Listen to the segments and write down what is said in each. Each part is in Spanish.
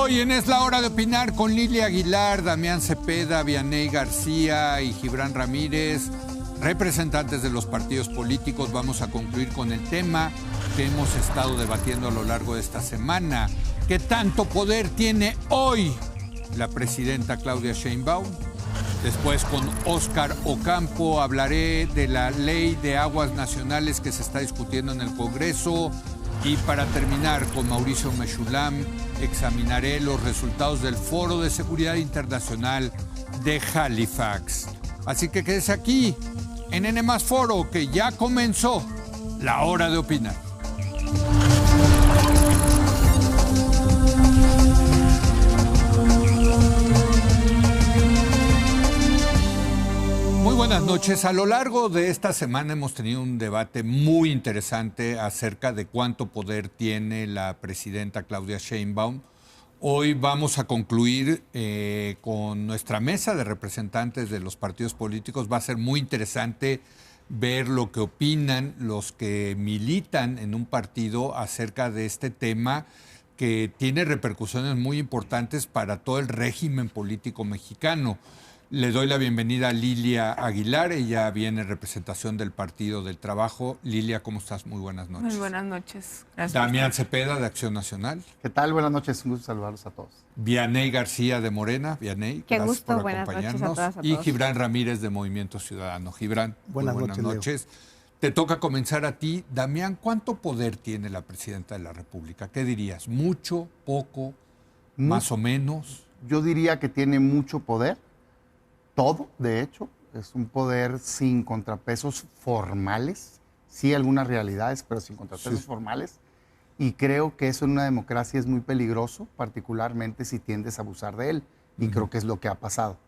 Hoy en Es la Hora de Opinar con Lilia Aguilar, Damián Cepeda, Vianey García y Gibran Ramírez, representantes de los partidos políticos. Vamos a concluir con el tema que hemos estado debatiendo a lo largo de esta semana. ¿Qué tanto poder tiene hoy la presidenta Claudia Sheinbaum? Después, con Óscar Ocampo, hablaré de la ley de aguas nacionales que se está discutiendo en el Congreso. Y para terminar, con Mauricio Mechulam, examinaré los resultados del Foro de Seguridad Internacional de Halifax. Así que quédese aquí, en N+ Foro, que ya comenzó la hora de opinar. Muy buenas noches. A lo largo de esta semana hemos tenido un debate muy interesante acerca de cuánto poder tiene la presidenta Claudia Sheinbaum. Hoy vamos a concluir con nuestra mesa de representantes de los partidos políticos. Va a ser muy interesante ver lo que opinan los que militan en un partido acerca de este tema que tiene repercusiones muy importantes para todo el régimen político mexicano. Le doy la bienvenida a Lilia Aguilar, ella viene en representación del Partido del Trabajo. Lilia, ¿cómo estás? Muy buenas noches. Muy buenas noches. Gracias. Damián Cepeda, de Acción Nacional. ¿Qué tal? Buenas noches, un gusto saludarlos a todos. Vianey García, de Morena. Vianey, qué gracias gusto, por buenas acompañarnos. noches a todas, a y todos. Gibran Ramírez, de Movimiento Ciudadano. Gibran, buenas noches. Te toca comenzar a ti. Damián, ¿cuánto poder tiene la presidenta de la República? ¿Qué dirías? ¿Mucho? ¿Poco? ¿Más o menos? Yo diría que tiene mucho poder. Todo, de hecho, es un poder sin contrapesos formales, sí algunas realidades, pero sin contrapesos formales, y creo que eso en una democracia es muy peligroso, particularmente si tiendes a abusar de él, y creo que es lo que ha pasado.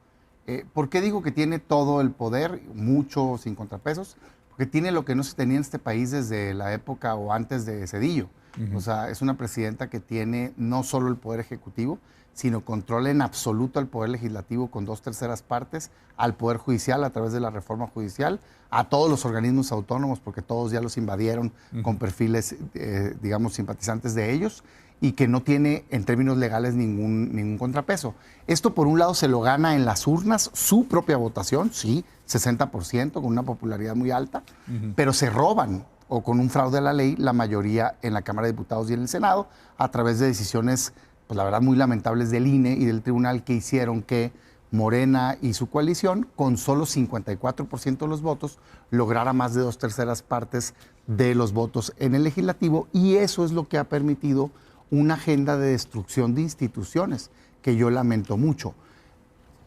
¿Por qué digo que tiene todo el poder, mucho sin contrapesos? Porque tiene lo que no se tenía en este país desde la época o antes de Zedillo. O sea, es una presidenta que tiene no solo el poder ejecutivo, sino controla en absoluto al Poder Legislativo con 2/3 partes, al Poder Judicial a través de la reforma judicial, a todos los organismos autónomos, porque todos ya los invadieron con perfiles, digamos, simpatizantes de ellos, y que no tiene en términos legales ningún contrapeso. Esto, por un lado, se lo gana en las urnas, su propia votación, sí, 60%, con una popularidad muy alta, pero se roban, o con un fraude a la ley, la mayoría en la Cámara de Diputados y en el Senado, a través de decisiones, pues la verdad, muy lamentables del INE y del tribunal, que hicieron que Morena y su coalición, con solo 54% de los votos, lograra más de 2/3 partes de los votos en el legislativo, y eso es lo que ha permitido una agenda de destrucción de instituciones, que yo lamento mucho.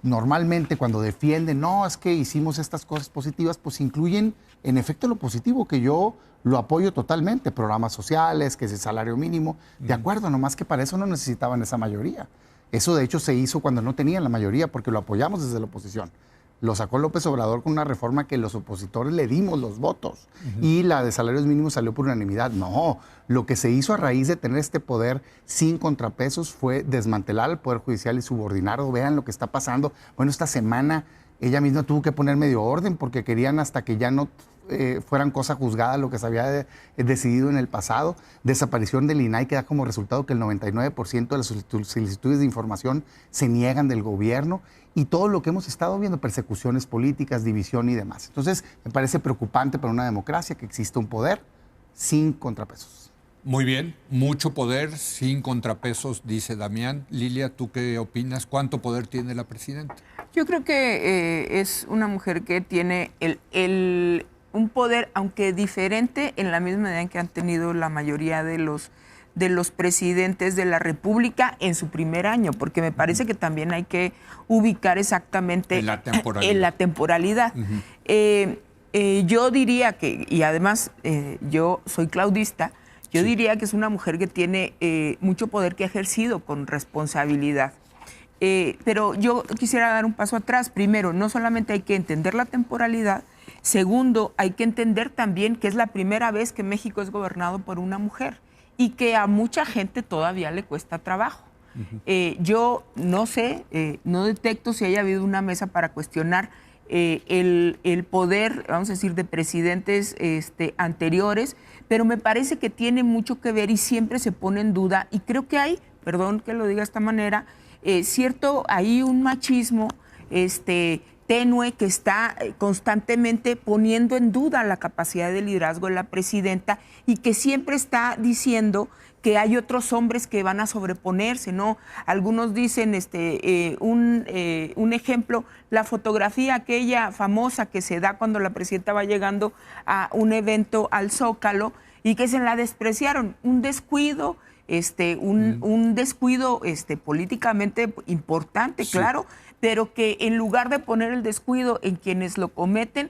Normalmente cuando defienden, no, es que hicimos estas cosas positivas, pues incluyen en efecto lo positivo, que yo lo apoyo totalmente, programas sociales, que es el salario mínimo, de acuerdo, nomás que para eso no necesitaban esa mayoría. Eso de hecho se hizo cuando no tenían la mayoría, porque lo apoyamos desde la oposición. Lo sacó López Obrador con una reforma que los opositores le dimos los votos, y la de salarios mínimos salió por unanimidad. No, lo que se hizo a raíz de tener este poder sin contrapesos fue desmantelar el Poder Judicial y subordinarlo. Vean lo que está pasando. Bueno, esta semana ella misma tuvo que poner medio orden, porque querían hasta que ya no fueran cosa juzgada lo que se había decidido en el pasado. Desaparición del INAI, que da como resultado que el 99% de las solicitudes de información se niegan del gobierno, y todo lo que hemos estado viendo, persecuciones políticas, división y demás. Entonces, me parece preocupante para una democracia que exista un poder sin contrapesos. Muy bien, mucho poder sin contrapesos, dice Damián. Lilia, ¿tú qué opinas? ¿Cuánto poder tiene la presidenta? Yo creo que es una mujer que tiene un poder, aunque diferente, en la misma medida en que han tenido la mayoría de los presidentes de la República en su primer año, porque me parece que también hay que ubicar exactamente en la temporalidad. Yo diría que, y además yo soy claudista, yo diría que es una mujer que tiene mucho poder, que ha ejercido con responsabilidad. Pero yo quisiera dar un paso atrás. Primero, no solamente hay que entender la temporalidad. Segundo, hay que entender también que es la primera vez que México es gobernado por una mujer, y que a mucha gente todavía le cuesta trabajo. Yo no sé, no detecto si haya habido una mesa para cuestionar el poder, vamos a decir, de presidentes anteriores, pero me parece que tiene mucho que ver y siempre se pone en duda, y creo que hay perdón que lo diga de esta manera, cierto, hay un machismo tenue que está constantemente poniendo en duda la capacidad de liderazgo de la presidenta y que siempre está diciendo que hay otros hombres que van a sobreponerse, ¿no? Algunos dicen, un ejemplo, la fotografía aquella famosa que se da cuando la presidenta va llegando a un evento al Zócalo y que se la despreciaron, un descuido, un descuido políticamente importante, sí, claro, pero que en lugar de poner el descuido en quienes lo cometen,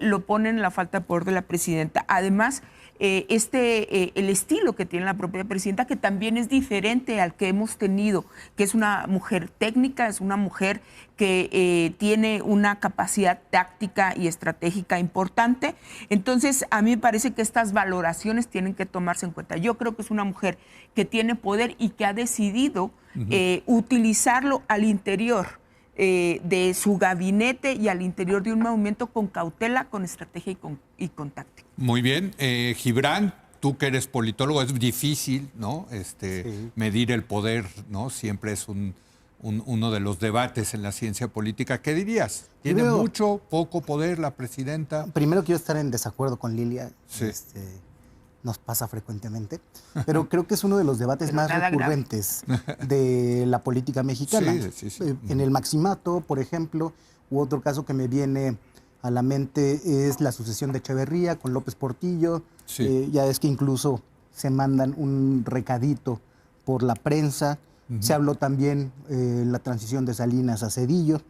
lo ponen en la falta de poder de la presidenta. Además, el estilo que tiene la propia presidenta, que también es diferente al que hemos tenido, que es una mujer técnica, es una mujer que tiene una capacidad táctica y estratégica importante. Entonces, a mí me parece que estas valoraciones tienen que tomarse en cuenta. Yo creo que es una mujer que tiene poder y que ha decidido utilizarlo al interior de su gabinete y al interior de un movimiento con cautela, con estrategia y con táctica. Muy bien. Gibran, tú que eres politólogo, es difícil, ¿no? Sí, medir el poder, ¿no? Siempre es uno de los debates en la ciencia política. ¿Qué dirías? ¿Tiene mucho, poco poder la presidenta? Primero quiero estar en desacuerdo con Lilia. Sí. Nos pasa frecuentemente, pero creo que es uno de los debates más recurrentes de la política mexicana. Sí. En el Maximato, por ejemplo, u otro caso que me viene a la mente es la sucesión de Echeverría con López Portillo. Sí. Ya es que incluso se mandan un recadito por la prensa. Se habló también la transición de Salinas a Zedillo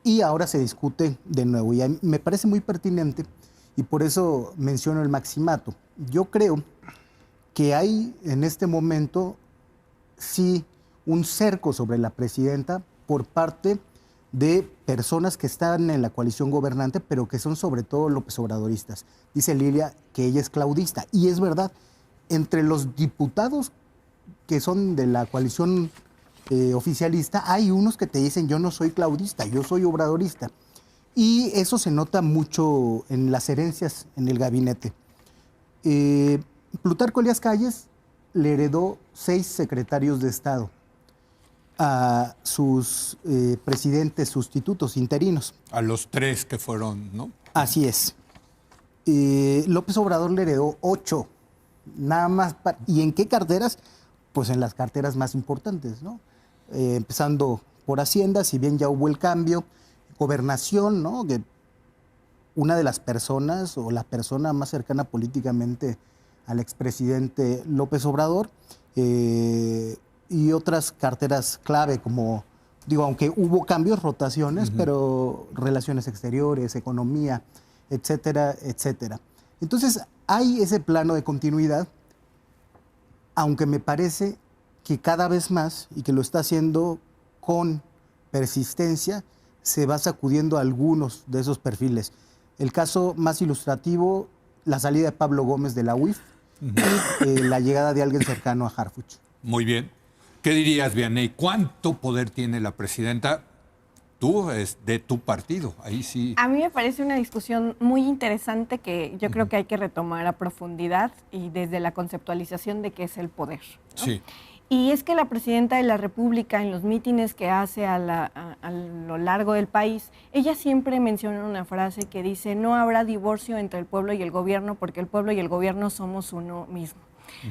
y ahora se discute de nuevo. Y me parece muy pertinente y por eso menciono el Maximato. Yo creo que hay en este momento sí un cerco sobre la presidenta por parte de personas que están en la coalición gobernante, pero que son sobre todo López Obradoristas. Dice Lilia que ella es claudista, y es verdad. Entre los diputados que son de la coalición oficialista, hay unos que te dicen yo no soy claudista, yo soy obradorista. Y eso se nota mucho en las herencias en el gabinete. Plutarco Elías Calles le heredó 6 secretarios de Estado a sus presidentes sustitutos interinos. A los 3 que fueron, ¿no? Así es. López Obrador le heredó 8, nada más. ¿Y en qué carteras? Pues en las carteras más importantes, ¿no? Empezando por Hacienda, si bien ya hubo el cambio, Gobernación, ¿no? Que una de las personas o la persona más cercana políticamente al expresidente López Obrador, y otras carteras clave como, digo, aunque hubo cambios, rotaciones, pero relaciones exteriores, economía, etcétera, etcétera. Entonces hay ese plano de continuidad, aunque me parece que cada vez más, y que lo está haciendo con persistencia, se va sacudiendo algunos de esos perfiles. El caso más ilustrativo, la salida de Pablo Gómez de la UIF y la llegada de alguien cercano a Harfuch. Muy bien. ¿Qué dirías, Vianney? ¿Cuánto poder tiene la presidenta? Tú, es de tu partido, ahí sí. A mí me parece una discusión muy interesante que yo creo que hay que retomar a profundidad y desde la conceptualización de qué es el poder, ¿no? Sí. Y es que la presidenta de la República, en los mítines que hace a lo largo del país, ella siempre menciona una frase que dice: no habrá divorcio entre el pueblo y el gobierno, porque el pueblo y el gobierno somos uno mismo.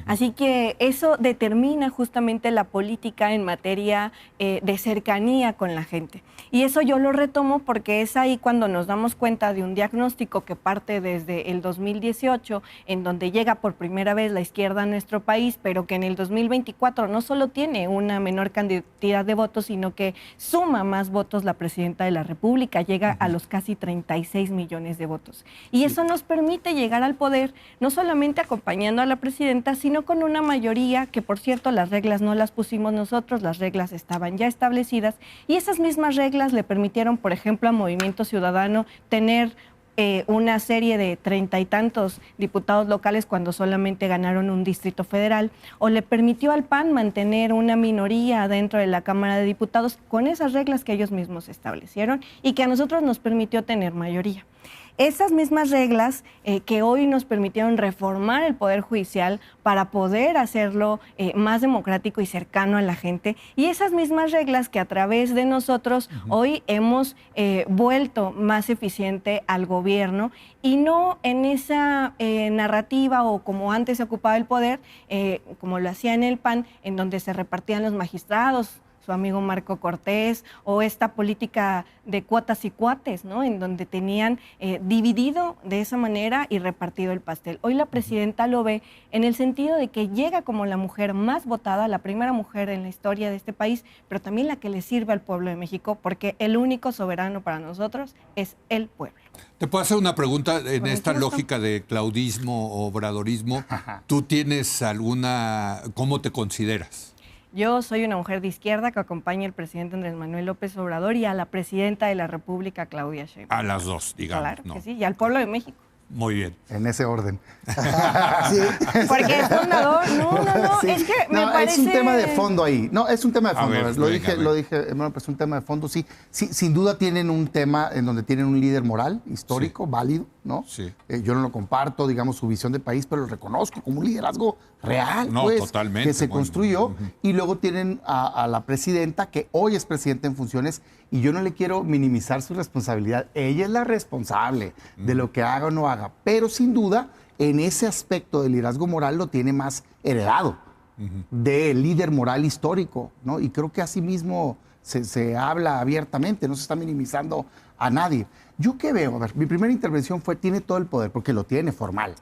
Así que eso determina justamente la política en materia de cercanía con la gente. Y eso yo lo retomo porque es ahí cuando nos damos cuenta de un diagnóstico que parte desde el 2018, en donde llega por primera vez la izquierda a nuestro país, pero que en el 2024 no solo tiene una menor cantidad de votos, sino que suma más votos la presidenta de la República, llega a los casi 36 millones de votos. Y eso nos permite llegar al poder, no solamente acompañando a la presidenta, sino con una mayoría que, por cierto, las reglas no las pusimos nosotros, las reglas estaban ya establecidas, y esas mismas reglas le permitieron, por ejemplo, a Movimiento Ciudadano tener una serie de 30 y tantos diputados locales cuando solamente ganaron un distrito federal, o le permitió al PAN mantener una minoría dentro de la Cámara de Diputados con esas reglas que ellos mismos establecieron y que a nosotros nos permitió tener mayoría. Esas mismas reglas que hoy nos permitieron reformar el Poder Judicial para poder hacerlo más democrático y cercano a la gente, y esas mismas reglas que a través de nosotros hoy hemos vuelto más eficiente al gobierno, y no en esa narrativa o como antes se ocupaba el poder, como lo hacía en el PAN, en donde se repartían los magistrados, su amigo Marco Cortés, o esta política de cuotas y cuates, ¿no? En donde tenían dividido de esa manera y repartido el pastel. Hoy la presidenta lo ve en el sentido de que llega como la mujer más votada, la primera mujer en la historia de este país, pero también la que le sirve al pueblo de México, porque el único soberano para nosotros es el pueblo. Te puedo hacer una pregunta en esta lógica de claudismo o obradorismo. ¿Tú tienes alguna, cómo te consideras? Yo soy una mujer de izquierda que acompaña al presidente Andrés Manuel López Obrador y a la presidenta de la República, Claudia Sheinbaum. A las dos, digamos. Claro ¿no? que sí, y al pueblo de México. Muy bien. En ese orden. Sí. Porque es fundador. No, sí. Es que me parece... Es un tema de fondo ahí. No, es un tema de fondo. Ver, lo dije, bueno, pues un tema de fondo, sí. Sin duda tienen un tema en donde tienen un líder moral, histórico, válido, ¿no? Sí. Yo no lo comparto, digamos, su visión de país, pero lo reconozco como un liderazgo real, pues, totalmente, que se construyó. Y luego tienen a la presidenta, que hoy es presidenta en funciones, y yo no le quiero minimizar su responsabilidad. Ella es la responsable de lo que haga o no haga, pero sin duda, en ese aspecto del liderazgo moral lo tiene más heredado del líder moral histórico, ¿no? Y creo que así mismo se habla abiertamente, no se está minimizando a nadie. ¿Yo qué veo? A ver, mi primera intervención fue, tiene todo el poder, porque lo tiene formal.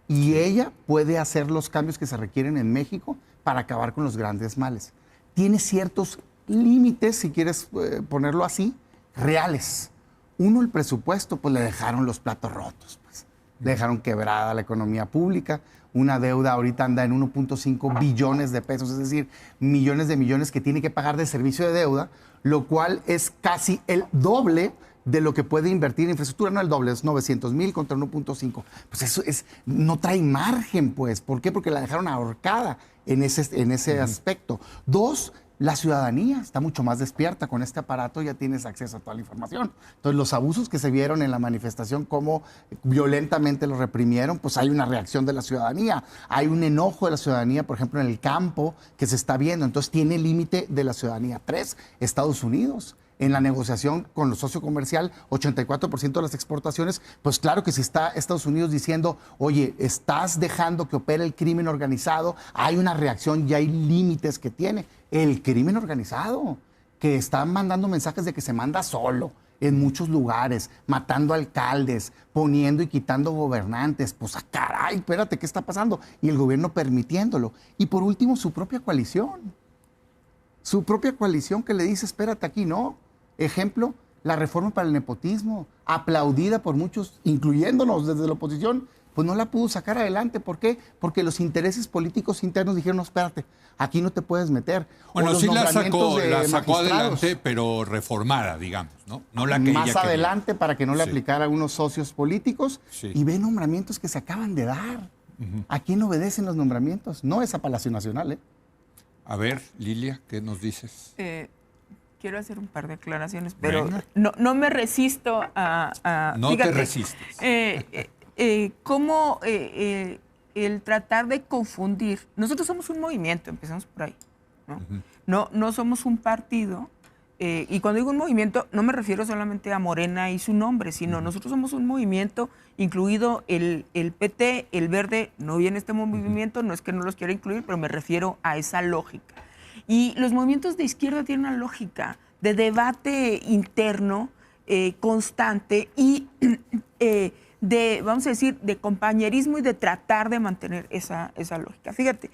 Y ella puede hacer los cambios que se requieren en México para acabar con los grandes males. Tiene ciertos límites, si quieres ponerlo así, reales. Uno, el presupuesto, pues le dejaron los platos rotos, pues. Le dejaron quebrada la economía pública. Una deuda ahorita anda en 1.5 billones de pesos, es decir, millones de millones que tiene que pagar de servicio de deuda, lo cual es casi el doble de lo que puede invertir en infraestructura. No el doble, es 900,000 contra 1.5. Pues eso no trae margen, pues. ¿Por qué? Porque la dejaron ahorcada en ese aspecto. Dos, la ciudadanía está mucho más despierta. Con este aparato ya tienes acceso a toda la información. Entonces, los abusos que se vieron en la manifestación, cómo violentamente los reprimieron, pues hay una reacción de la ciudadanía. Hay un enojo de la ciudadanía, por ejemplo, en el campo, que se está viendo. Entonces, tiene límite de la ciudadanía. Tres, Estados Unidos. En la negociación con los socios comercial, 84% de las exportaciones, pues claro que si está Estados Unidos diciendo, oye, estás dejando que opere el crimen organizado, hay una reacción y hay límites que tiene. El crimen organizado, que está mandando mensajes de que se manda solo en muchos lugares, matando alcaldes, poniendo y quitando gobernantes. Pues, caray, espérate, ¿qué está pasando? Y el gobierno permitiéndolo. Y por último, su propia coalición. Su propia coalición que le dice, espérate aquí, no. Ejemplo, la reforma para el nepotismo, aplaudida por muchos, incluyéndonos desde la oposición, pues no la pudo sacar adelante. ¿Por qué? Porque los intereses políticos internos dijeron, no, espérate, aquí no te puedes meter. Bueno, sí la sacó adelante, pero reformada, digamos, ¿no? No la que más adelante para que no le aplicara a unos socios políticos. Sí. Y ve nombramientos que se acaban de dar. ¿A quién obedecen los nombramientos? No es a Palacio Nacional, ¿eh? A ver, Lilia, ¿qué nos dices? Quiero hacer un par de aclaraciones, pero no me resisto a no fíjate, te resistes. ¿Cómo el tratar de confundir? Nosotros somos un movimiento, empezamos por ahí, ¿no? No somos un partido. Y cuando digo un movimiento, no me refiero solamente a Morena y su nombre, sino nosotros somos un movimiento, incluido el PT, el Verde, no viene este movimiento, no es que no los quiera incluir, pero me refiero a esa lógica. Y los movimientos de izquierda tienen una lógica de debate interno constante y de, vamos a decir, de compañerismo y de tratar de mantener esa lógica. Fíjate,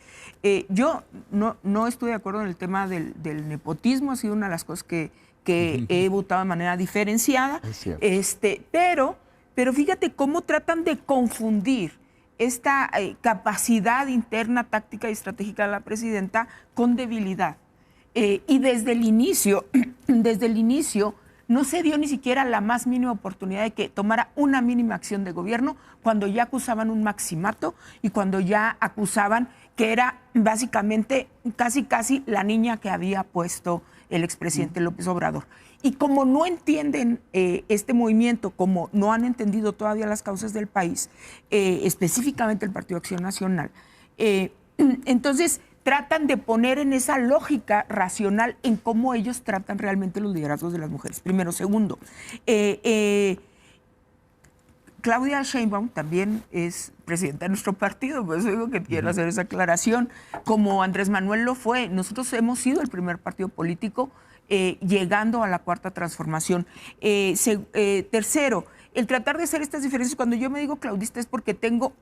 yo no estoy de acuerdo en el tema del nepotismo, ha sido una de las cosas que he votado de manera diferenciada, pero fíjate cómo tratan de confundir esta capacidad interna, táctica y estratégica de la presidenta con debilidad. Y desde el inicio, no se dio ni siquiera la más mínima oportunidad de que tomara una mínima acción de gobierno cuando ya acusaban un maximato y cuando ya acusaban que era básicamente casi la niña que había puesto el expresidente López Obrador. Y como no entienden este movimiento, como no han entendido todavía las causas del país, específicamente el Partido Acción Nacional, entonces tratan de poner en esa lógica racional en cómo ellos tratan realmente los liderazgos de las mujeres. Primero. Segundo, Claudia Sheinbaum también es presidenta de nuestro partido, por eso digo que quiero hacer esa aclaración. Como Andrés Manuel lo fue, nosotros hemos sido el primer partido político llegando a la Cuarta Transformación. Tercero, el tratar de hacer estas diferencias, cuando yo me digo claudista es porque tengo,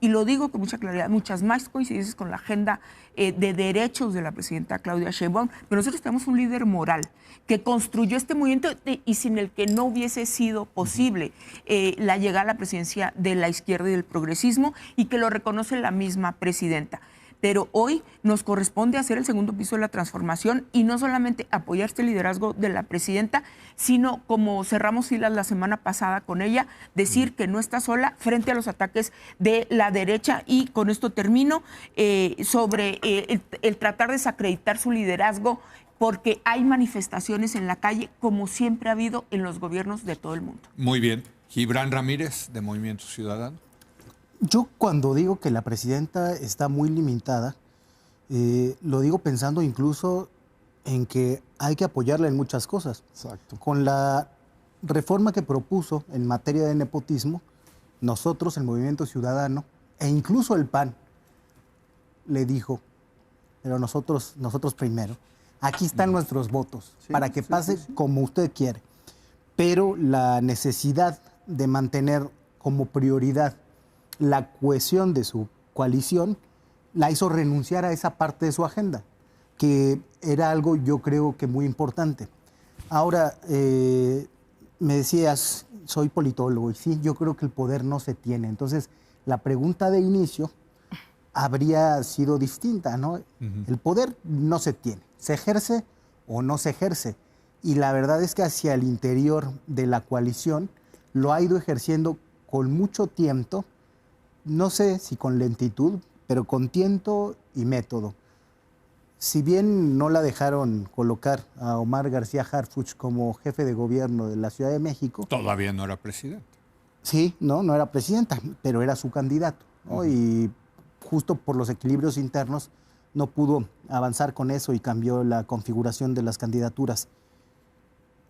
y lo digo con mucha claridad, muchas más coincidencias con la agenda de derechos de la presidenta Claudia Sheinbaum, pero nosotros tenemos un líder moral que construyó este movimiento y sin el que no hubiese sido posible la llegada a la presidencia de la izquierda y del progresismo, y que lo reconoce la misma presidenta. Pero hoy nos corresponde hacer el segundo piso de la transformación y no solamente apoyar este liderazgo de la presidenta, sino, como cerramos filas la semana pasada con ella, decir que no está sola frente a los ataques de la derecha. Y con esto termino, sobre el tratar de desacreditar su liderazgo, porque hay manifestaciones en la calle como siempre ha habido en los gobiernos de todo el mundo. Muy bien. Gibran Ramírez, de Movimiento Ciudadano. Yo cuando digo que la presidenta está muy limitada, lo digo pensando incluso en que hay que apoyarla en muchas cosas. Exacto. Con la reforma que propuso en materia de nepotismo, nosotros, el Movimiento Ciudadano, e incluso el PAN, le dijo, pero nosotros primero, aquí están nuestros votos, para que pase como usted quiere. Pero la necesidad de mantener como prioridad la cohesión de su coalición la hizo renunciar a esa parte de su agenda, que era algo yo creo que muy importante. Ahora, me decías, soy politólogo, y sí, yo creo que el poder no se tiene. Entonces, la pregunta de inicio habría sido distinta, ¿no? El poder no se tiene, se ejerce o no se ejerce. Y la verdad es que hacia el interior de la coalición lo ha ido ejerciendo con mucho tiento, no sé si con lentitud, pero con tiento y método. Si bien no la dejaron colocar a Omar García Harfuch como jefe de gobierno de la Ciudad de México. Todavía no era presidenta. Sí, no era presidenta, pero era su candidato, ¿no? Y justo por los equilibrios internos no pudo avanzar con eso y cambió la configuración de las candidaturas.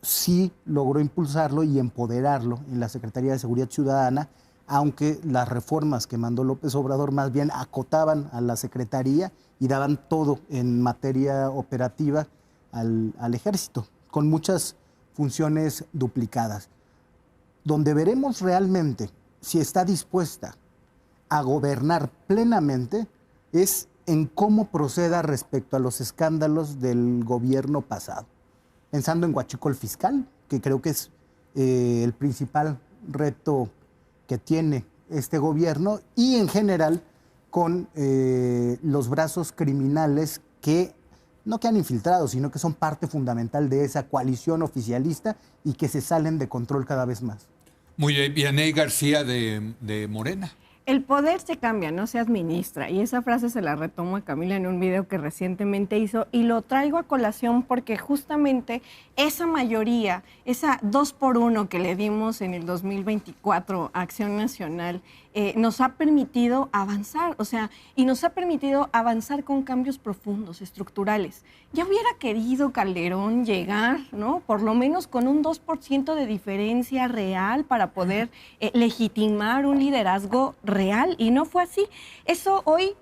Sí logró impulsarlo y empoderarlo en la Secretaría de Seguridad Ciudadana, aunque las reformas que mandó López Obrador más bien acotaban a la Secretaría y daban todo en materia operativa al Ejército, con muchas funciones duplicadas. Donde veremos realmente si está dispuesta a gobernar plenamente es en cómo proceda respecto a los escándalos del gobierno pasado. Pensando en huachicol fiscal, que creo que es el principal reto que tiene este gobierno, y en general con los brazos criminales que no que han infiltrado, sino que son parte fundamental de esa coalición oficialista y que se salen de control cada vez más. Muy bien, Vianey García de Morena. El poder se cambia, no se administra. Y esa frase se la retomo a Camila en un video que recientemente hizo y lo traigo a colación porque justamente esa mayoría, esa 2x1 que le dimos en el 2024 a Acción Nacional, nos ha permitido avanzar, y nos ha permitido avanzar con cambios profundos, estructurales. Ya hubiera querido Calderón llegar, ¿no? Por lo menos con un 2% de diferencia real para poder legitimar un liderazgo real, y no fue así. Eso hoy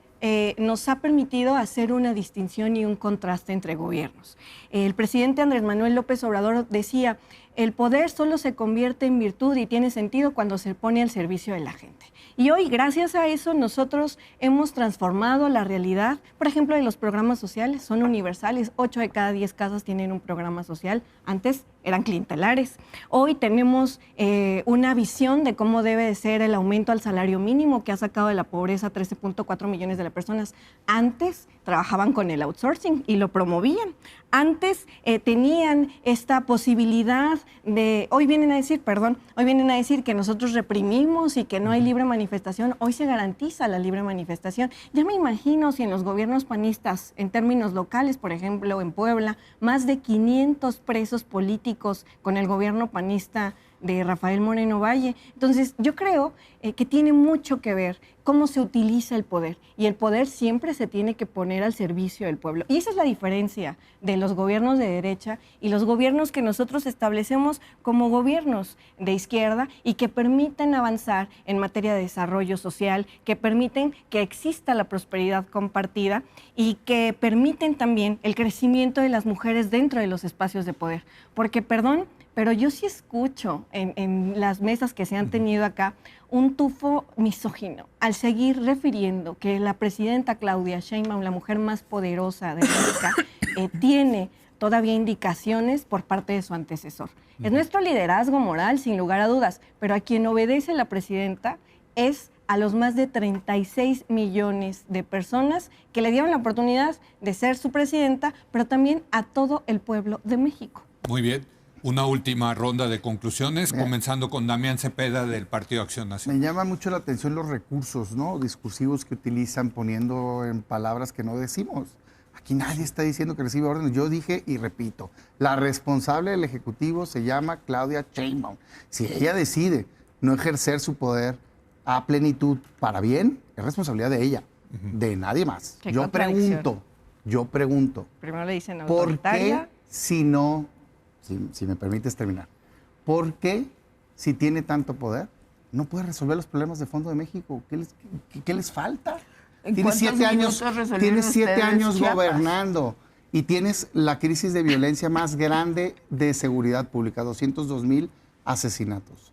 nos ha permitido hacer una distinción y un contraste entre gobiernos. El presidente Andrés Manuel López Obrador decía, el poder solo se convierte en virtud y tiene sentido cuando se pone al servicio de la gente. Y hoy, gracias a eso, nosotros hemos transformado la realidad. Por ejemplo, en los programas sociales son universales. 8 de cada 10 casas tienen un programa social. Antes eran clientelares. Hoy tenemos una visión de cómo debe de ser el aumento al salario mínimo que ha sacado de la pobreza a 13.4 millones de las personas. Antes trabajaban con el outsourcing y lo promovían. Antes tenían esta posibilidad de, hoy vienen a decir que nosotros reprimimos y que no hay libre manifestación. Hoy se garantiza la libre manifestación. Ya me imagino si en los gobiernos panistas, en términos locales, por ejemplo, en Puebla, más de 500 presos políticos con el gobierno panista de Rafael Moreno Valle. Entonces, yo creo que tiene mucho que ver cómo se utiliza el poder. Y el poder siempre se tiene que poner al servicio del pueblo. Y esa es la diferencia de los gobiernos de derecha y los gobiernos que nosotros establecemos como gobiernos de izquierda y que permiten avanzar en materia de desarrollo social, que permiten que exista la prosperidad compartida y que permiten también el crecimiento de las mujeres dentro de los espacios de poder. Porque, perdón, pero yo sí escucho en las mesas que se han tenido acá un tufo misógino al seguir refiriendo que la presidenta Claudia Sheinbaum, la mujer más poderosa de América, tiene todavía indicaciones por parte de su antecesor. Es nuestro liderazgo moral, sin lugar a dudas, pero a quien obedece la presidenta es a los más de 36 millones de personas que le dieron la oportunidad de ser su presidenta, pero también a todo el pueblo de México. Muy bien. Una última ronda de conclusiones, comenzando con Damián Cepeda del Partido Acción Nacional. Me llama mucho la atención los recursos, ¿no?, discursivos que utilizan poniendo en palabras que no decimos. Aquí nadie está diciendo que recibe órdenes. Yo dije y repito, la responsable del Ejecutivo se llama Claudia Sheinbaum. Si ella decide no ejercer su poder a plenitud para bien, es responsabilidad de ella, de nadie más. Yo pregunto. Primero le dicen autoritaria. ¿Por qué si no... Si me permites terminar, ¿por qué, si tiene tanto poder, no puede resolver los problemas de fondo de México? ¿Qué les falta? Tienes 7 años gobernando y tienes la crisis de violencia más grande de seguridad pública, 202,000 asesinatos.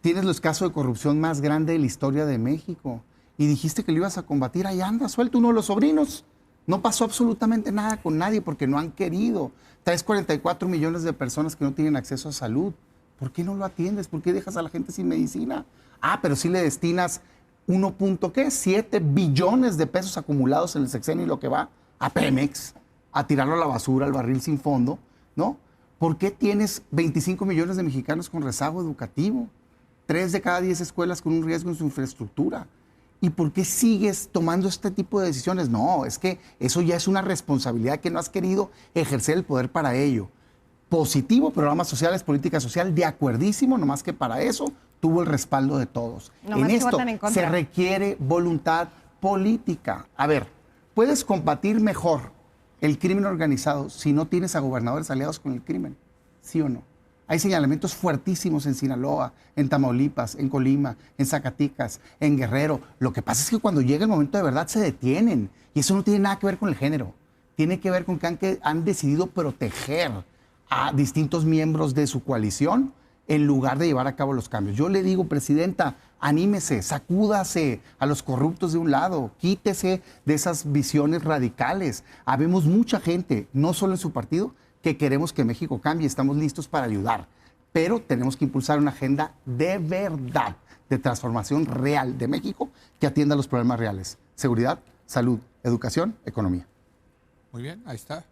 Tienes los casos de corrupción más grande de la historia de México y dijiste que lo ibas a combatir. Ahí anda, suelta uno de los sobrinos. No pasó absolutamente nada con nadie porque no han querido. Traes 44 millones de personas que no tienen acceso a salud. ¿Por qué no lo atiendes? ¿Por qué dejas a la gente sin medicina? Pero sí le destinas 1.7 billones de pesos acumulados en el sexenio y lo que va a Pemex, a tirarlo a la basura, al barril sin fondo, ¿no? ¿Por qué tienes 25 millones de mexicanos con rezago educativo? 3 de cada 10 escuelas con un riesgo en su infraestructura. ¿Y por qué sigues tomando este tipo de decisiones? No, es que eso ya es una responsabilidad que no has querido ejercer el poder para ello. Positivo, programas sociales, política social, de acuerdísimo, nomás que para eso tuvo el respaldo de todos. En esto se requiere voluntad política. A ver, puedes combatir mejor el crimen organizado si no tienes a gobernadores aliados con el crimen, ¿sí o no? Hay señalamientos fuertísimos en Sinaloa, en Tamaulipas, en Colima, en Zacatecas, en Guerrero. Lo que pasa es que cuando llega el momento de verdad se detienen. Y eso no tiene nada que ver con el género. Tiene que ver con que han decidido proteger a distintos miembros de su coalición en lugar de llevar a cabo los cambios. Yo le digo, presidenta, anímese, sacúdase a los corruptos de un lado, quítese de esas visiones radicales. Habemos mucha gente, no solo en su partido, que queremos que México cambie, estamos listos para ayudar, pero tenemos que impulsar una agenda de verdad, de transformación real de México que atienda los problemas reales: seguridad, salud, educación, economía. Muy bien, ahí está.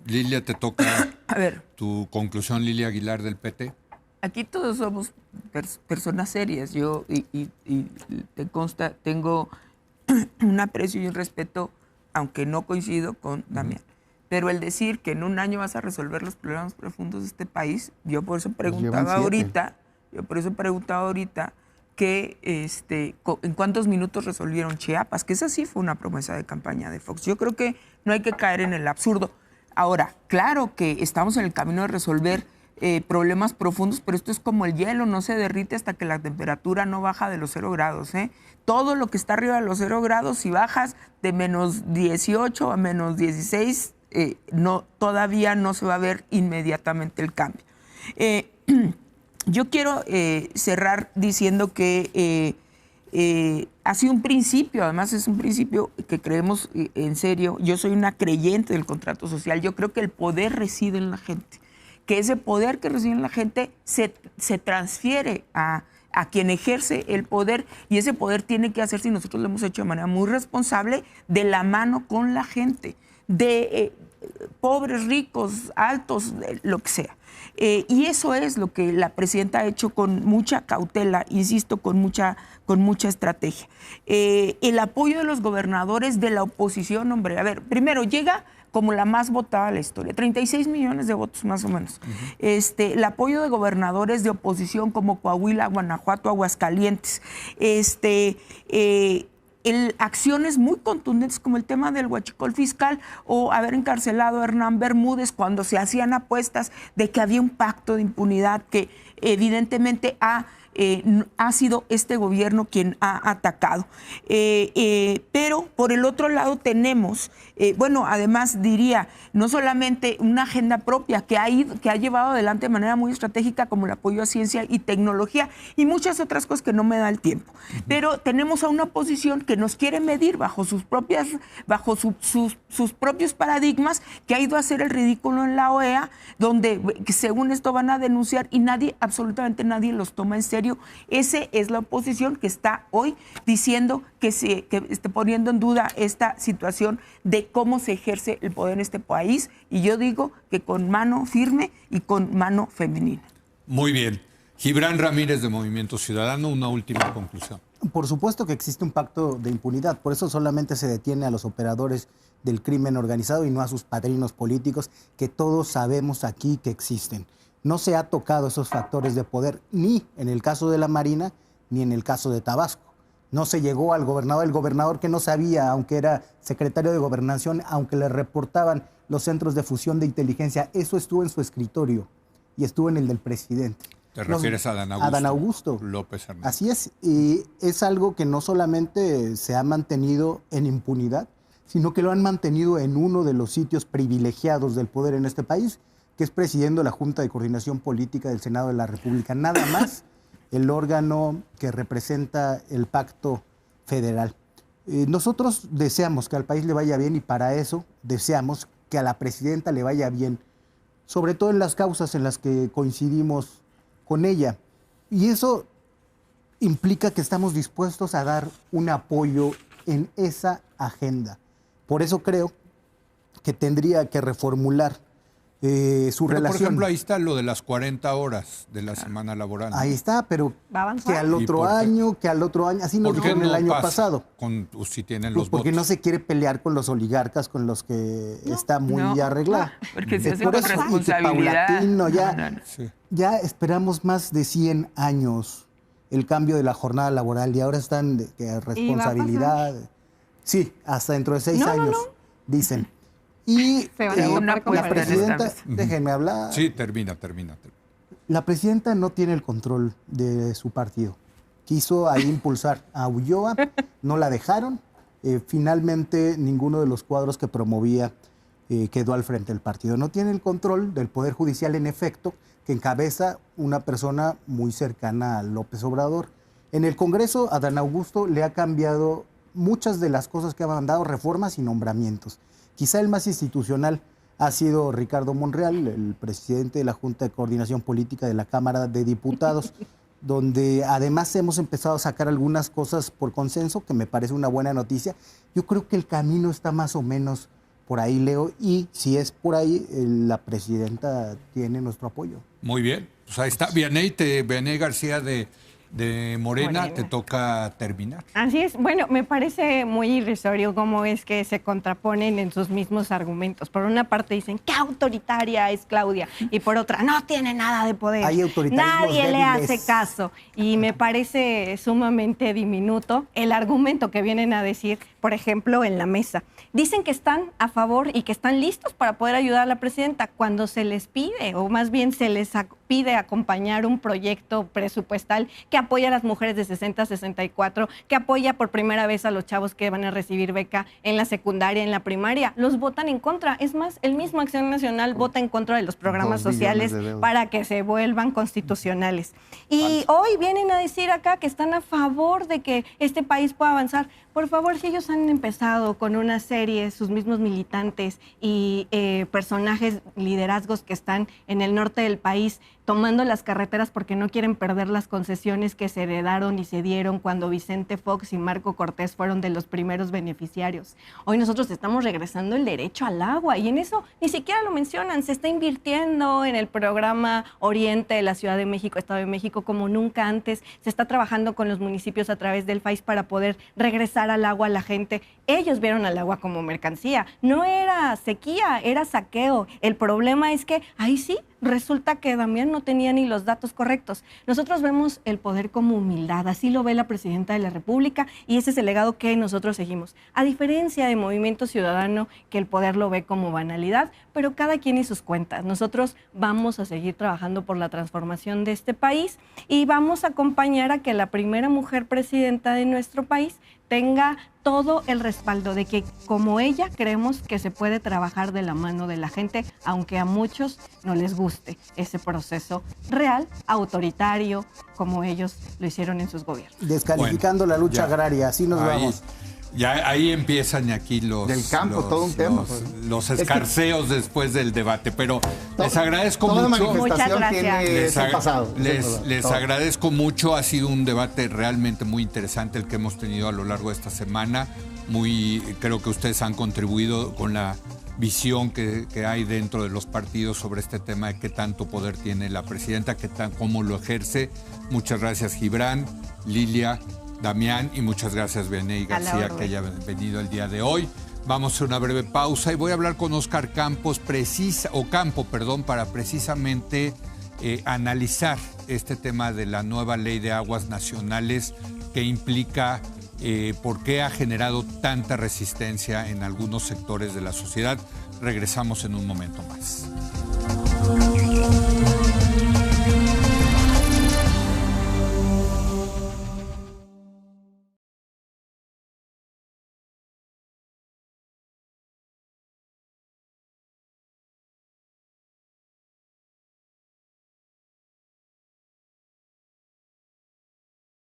Lilia, te toca a ver, tu conclusión, Lilia Aguilar del PT. Aquí todos somos personas serias. Yo, y te consta, tengo un aprecio y un respeto, aunque no coincido con Damián. Pero el decir que en un año vas a resolver los problemas profundos de este país, yo por eso preguntaba ahorita que en cuántos minutos resolvieron Chiapas, que esa sí fue una promesa de campaña de Fox. Yo creo que no hay que caer en el absurdo. Ahora, claro que estamos en el camino de resolver problemas profundos, pero esto es como el hielo, no se derrite hasta que la temperatura no baja de los 0 grados. Todo lo que está arriba de los 0 grados, si bajas de menos 18 a menos 16, todavía no se va a ver inmediatamente el cambio. Yo quiero cerrar diciendo que ha sido un principio, además es un principio que creemos en serio. Yo soy una creyente del contrato social. Yo creo que el poder reside en la gente, que ese poder que recibe la gente se transfiere a quien ejerce el poder, y ese poder tiene que hacerse, y nosotros lo hemos hecho de manera muy responsable, de la mano con la gente, de pobres, ricos, altos, lo que sea. Y eso es lo que la presidenta ha hecho con mucha cautela, insisto, con mucha estrategia. El apoyo de los gobernadores de la oposición, hombre, a ver, primero llega como la más votada de la historia, 36 millones de votos más o menos. El apoyo de gobernadores de oposición como Coahuila, Guanajuato, Aguascalientes, acciones muy contundentes como el tema del huachicol fiscal o haber encarcelado a Hernán Bermúdez cuando se hacían apuestas de que había un pacto de impunidad que evidentemente ha sido este gobierno quien ha atacado. Pero por el otro lado tenemos, además diría, no solamente una agenda propia que ha llevado adelante de manera muy estratégica como el apoyo a ciencia y tecnología y muchas otras cosas que no me da el tiempo. Pero tenemos a una oposición que nos quiere medir bajo sus propios paradigmas, que ha ido a hacer el ridículo en la OEA, donde según esto van a denunciar y absolutamente nadie los toma en serio. Esa es la oposición que está hoy diciendo que está poniendo en duda esta situación de cómo se ejerce el poder en este país, y yo digo que con mano firme y con mano femenina. Muy bien. Gibran Ramírez, de Movimiento Ciudadano, una última conclusión. Por supuesto que existe un pacto de impunidad, por eso solamente se detiene a los operadores del crimen organizado y no a sus padrinos políticos, que todos sabemos aquí que existen. No se ha tocado esos factores de poder ni en el caso de la Marina ni en el caso de Tabasco. No se llegó al gobernador, el gobernador que no sabía, aunque era secretario de Gobernación, aunque le reportaban los centros de fusión de inteligencia, eso estuvo en su escritorio y estuvo en el del presidente. ¿Te refieres a Adán Augusto López Hernández? Así es, y es algo que no solamente se ha mantenido en impunidad, sino que lo han mantenido en uno de los sitios privilegiados del poder en este país, que es presidiendo la Junta de Coordinación Política del Senado de la República. Nada más el órgano que representa el pacto federal. Nosotros deseamos que al país le vaya bien y para eso deseamos que a la presidenta le vaya bien, sobre todo en las causas en las que coincidimos con ella. Y eso implica que estamos dispuestos a dar un apoyo en esa agenda. Por eso creo que tendría que reformular su relación. Por ejemplo, ahí está lo de las 40 horas de la semana laboral, ¿no? Ahí está, pero que al otro año, así nos dijeron el año pasado. Si tienen los porque votos. no se quiere pelear con los oligarcas con los que está muy arreglado. Porque se hace con responsabilidad. Paulatino, ya esperamos más de 100 años el cambio de la jornada laboral y ahora están de responsabilidad. Sí, hasta dentro de 6 años, dicen. Y la presidenta, déjenme hablar. Sí, termina. La presidenta no tiene el control de su partido. Quiso ahí impulsar a Ulloa, no la dejaron. Finalmente, ninguno de los cuadros que promovía quedó al frente del partido. No tiene el control del Poder Judicial, en efecto, que encabeza una persona muy cercana a López Obrador. En el Congreso, Adán Augusto le ha cambiado muchas de las cosas que ha mandado, reformas y nombramientos. Quizá el más institucional ha sido Ricardo Monreal, el presidente de la Junta de Coordinación Política de la Cámara de Diputados, donde además hemos empezado a sacar algunas cosas por consenso, que me parece una buena noticia. Yo creo que el camino está más o menos por ahí, Leo, y si es por ahí, la presidenta tiene nuestro apoyo. Muy bien, pues ahí está. Vianey García de Morena, te toca terminar. Así es. Bueno, me parece muy irrisorio cómo es que se contraponen en sus mismos argumentos. Por una parte dicen, qué autoritaria es Claudia, y por otra, no tiene nada de poder. Hay Nadie le hace caso. Y me parece sumamente diminuto el argumento que vienen a decir, por ejemplo, en la mesa. Dicen que están a favor y que están listos para poder ayudar a la presidenta cuando se les pide, o más bien se les pide acompañar un proyecto presupuestal que apoya a las mujeres de 60 a 64, que apoya por primera vez a los chavos que van a recibir beca en la secundaria, en la primaria, los votan en contra. Es más, el mismo Acción Nacional vota en contra de los programas sociales para que se vuelvan constitucionales. Y hoy vienen a decir acá que están a favor de que este país pueda avanzar. Por favor, si ellos han empezado con una serie, sus mismos militantes y personajes, liderazgos que están en el norte del país, tomando las carreteras porque no quieren perder las concesiones que se heredaron y se dieron cuando Vicente Fox y Marco Cortés fueron de los primeros beneficiarios. Hoy nosotros estamos regresando el derecho al agua y en eso ni siquiera lo mencionan. Se está invirtiendo en el programa Oriente de la Ciudad de México, Estado de México, como nunca antes. Se está trabajando con los municipios a través del FAIS para poder regresar al agua a la gente. Ellos vieron al agua como mercancía. No era sequía, era saqueo. El problema es que ahí sí resulta que Damián no tenía ni los datos correctos. Nosotros vemos el poder como humildad, así lo ve la presidenta de la República y ese es el legado que nosotros seguimos. A diferencia de Movimiento Ciudadano, que el poder lo ve como banalidad, pero cada quien y sus cuentas. Nosotros vamos a seguir trabajando por la transformación de este país y vamos a acompañar a que la primera mujer presidenta de nuestro país tenga todo el respaldo de que, como ella, creemos que se puede trabajar de la mano de la gente, aunque a muchos no les guste ese proceso real, autoritario, como ellos lo hicieron en sus gobiernos. Descalificando la lucha agraria, así nos vamos. Ya ahí empiezan aquí los... Del campo, todo un tema. Los escarceos después del debate, pero les agradezco mucho. Muchas gracias. Les agradezco mucho, ha sido un debate realmente muy interesante el que hemos tenido a lo largo de esta semana. Creo que ustedes han contribuido con la visión que hay dentro de los partidos sobre este tema de qué tanto poder tiene la presidenta, cómo lo ejerce. Muchas gracias, Gibran, Lilia, Damián, y muchas gracias, Vianey García, que haya venido el día de hoy. Vamos a una breve pausa y voy a hablar con Óscar Campo, para precisamente analizar este tema de la nueva ley de aguas nacionales que implica por qué ha generado tanta resistencia en algunos sectores de la sociedad. Regresamos en un momento más.